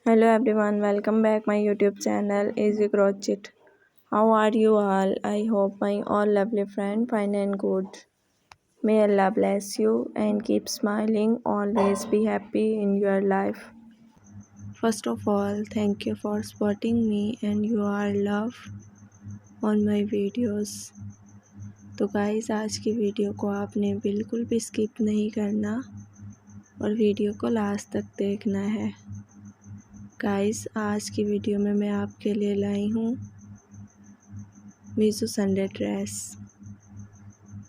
Hello everyone, welcome back my YouTube channel Easy Crochet. How are you all? I hope my all lovely friend fine and good. May Allah bless you and keep smiling. Always be happy in your life. First of all, thank you for supporting me and your love on my videos. तो guys आज की video को आपने बिल्कुल भी skip नहीं करना और वीडियो को लास्ट तक देखना है। गाइस आज की वीडियो में मैं आपके लिए लाई हूँ मीशो संडे ड्रेस।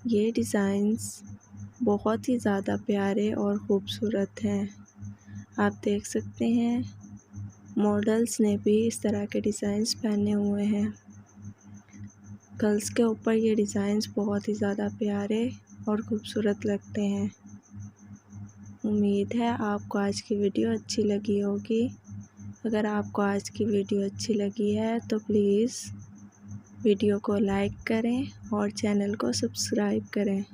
ये डिज़ाइंस बहुत ही ज़्यादा प्यारे और ख़ूबसूरत हैं। आप देख सकते हैं मॉडल्स ने भी इस तरह के डिज़ाइंस पहने हुए हैं। गर्ल्स के ऊपर ये डिज़ाइंस बहुत ही ज़्यादा प्यारे और ख़ूबसूरत लगते हैं। उम्मीद है आपको आज की वीडियो अच्छी लगी होगी। अगर आपको आज की वीडियो अच्छी लगी है तो प्लीज़ वीडियो को लाइक करें और चैनल को सब्सक्राइब करें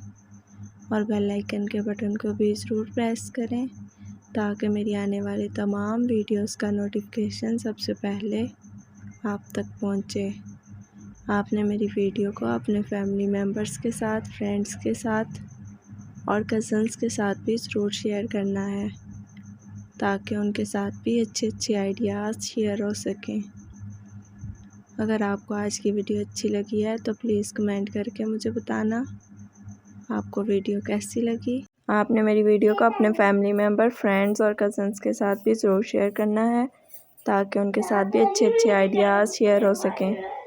और बेल आइकन के बटन को भी ज़रूर प्रेस करें ताकि मेरी आने वाली तमाम वीडियोस का नोटिफिकेशन सबसे पहले आप तक पहुंचे। आपने मेरी वीडियो को अपने फैमिली मेम्बर्स के साथ, फ्रेंड्स के साथ और कज़न्स के साथ भी ज़रूर शेयर करना है ताकि उनके साथ भी अच्छे आइडियाज़ शेयर हो सकें। अगर आपको आज की वीडियो अच्छी लगी है तो प्लीज़ कमेंट करके मुझे बताना आपको वीडियो कैसी लगी। आपने मेरी वीडियो को अपने फैमिली मेम्बर, फ्रेंड्स और कज़न्स के साथ भी ज़रूर शेयर करना है ताकि उनके साथ भी अच्छे आइडियाज़ शेयर हो सकें।